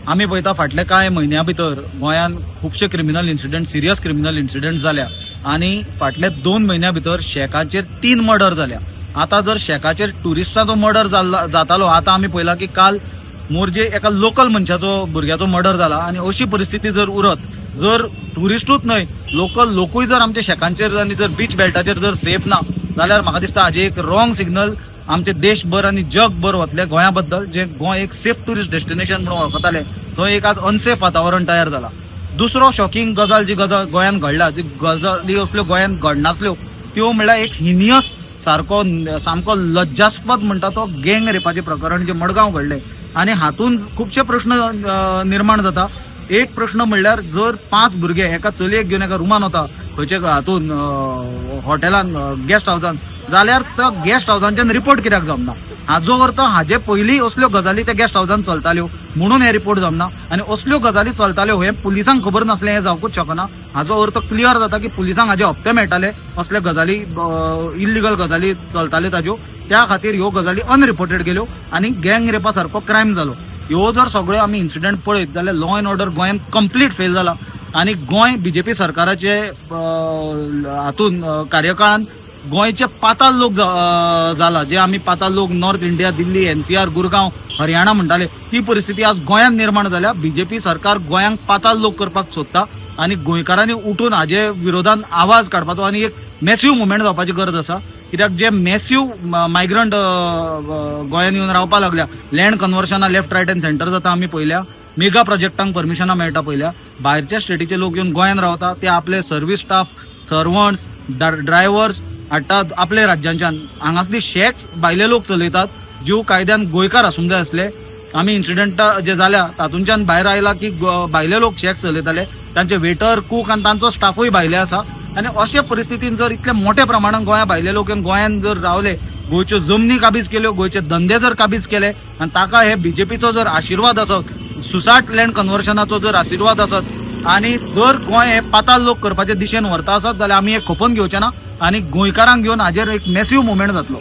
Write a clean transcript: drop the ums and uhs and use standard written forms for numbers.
आमी पळयता फाटल्या कांय म्हयन्या भितर गोंयांत खुबशे criminal incident serious criminal incident जाल्या आनी फाटल्या 2 म्हयन्या भितर शेकाचेर 3 मर्डर जाल्या. आता जर शेकाचेर ट्युरिस्टांचो मर्डर जातालो, आता आमी पळयला की काल मोरजे एका लोकल मनशाचो भुरग्याचो मर्डर जाला आनी अशी परिस्थिती जर उरत, जर ट्युरिस्टूच न्हय लोकल लोकूय जर आमच्या शेकांचेर आनी जर बीच बेल्टाचेर जर सेफ ना जाल्यार म्हाका दिसता हाजे एक रॉंग सिग्नल आमचे देशभर आनी जगभर वतले गोंया बद्दल. जे गोंय एक सेफ टुरिस्ट डेस्टिनेशन म्हणून वळखताले थंय एक आज अनसेफ वातावरण तयार जाला. दुसरो शॉकिंग गजाल जी गोंयांत घडला, जी गजाली असल्यो गोंयांत घडनासल्यो त्यो म्हणल्यार एक हिनियस सामको लज्जास्पद म्हणटा तो गँग रेपाचें प्रकरण जे मडगांव घडलें आनी हातूंत खुबशे प्रश्न निर्माण जाता. एक प्रश्न म्हणल्यार जर 5 भुरगे एका चलयेक घेवन एका रुमान वता खंयचे हातून हॉटेलान गेस्ट हाऊसान, जाल्यार तो गेस्ट हाऊसांच्यान रिपोर्ट कित्याक जमना? हाजो अर्थ हाजे पयलीं असल्यो गजाली त्या गेस्ट हाऊसान चलताल्यो म्हणून हे रिपोर्ट जमना आनी असल्यो गजाली चलताल्यो हे पुलिसांक खबर नासलें हें जावंकूच शकना. हाजो अर्थ क्लियर जाता की पुलिसांक हाजे हप्ते मेळटाले असले गजाली इल्लिगल गजाली चलताल्यो ताज्यो, त्या खातीर ह्यो गजाली अनरिपोर्टेड गेल्यो आनी गँग रेपा सारको क्रायम जालो. ह्यो जर सगळ्यो आमी इन्सिडंट पळयत जाल्यार लॉ अँड ऑर्डर गोंयांत कंप्लीट फेल जाला आनी गोंय बीजेपी सरकाराचे हातून कार्यकाळान गोंयचे पाताल लोक जाला. जे आमी पाताल लोक north India, Delhi, NCR, Gurgaon, Haryana म्हणटाले, ती परिस्थिती आज गोंयांत निर्माण जाल्या. बीजेपी सरकार गोंयांक पाताल लोक करपाक सोदता आनी गोंयकारांनी उठून हाजे विरोधान आवाज काडपाचो आनी एक मॅसिव्ह मुवमेंट जावपाची गरज आसा. कित्याक जे मॅसिव्ह मायग्रंट गोंयांत येवन रावपाक लागल्या, लँड कन्वर्शनां लेफ्ट रायट एंड सेंटर जाता आमी पळयल्या, मेगा प्रोजेक्टांक परमिशनां मेळटा पळयल्या, भायरच्या स्टेटीचे लोक येवन गोंयांत रावता, ते आपले सर्व्हिस स्टाफ, सर्वंट्स, ड्रायव्हर्स हाडटात आपले राज्यांच्यान. हांगासली शेक्स भायले लोक चलयतात, ज्यो कायद्यान गोंयकार आसूंक जाय आसले. आमी इन्सिडंट जे जाल्या तातूंच्यान भायर आयला की भायले लोक शेक्स चलयताले, तांचे वेटर, कूक आनी तांचो स्टाफूय भायले आसा. आनी अशे परिस्थितीन जर इतले मोठ्या प्रमाणात गोंया भायले लोक गोंयांत जर रावले, गोंयच्यो जमनी काबीज केल्यो, गोंयचे धंदे जर काबीज केले आनी ताका हे बीजेपीचो जर आशिर्वाद आसत, सुसाट लँड कन्वर्शनाचो जर आशिर्वाद आसत आनी जर गोंय हे पाताल लोक करपाचे दिशेन व्हरता आसत जाल्यार आमी हे खपोवन घेवचे ना आनी गोंयकारांक घेवन हाजेर एक मॅसिव्ह मुवमेंट जातलो.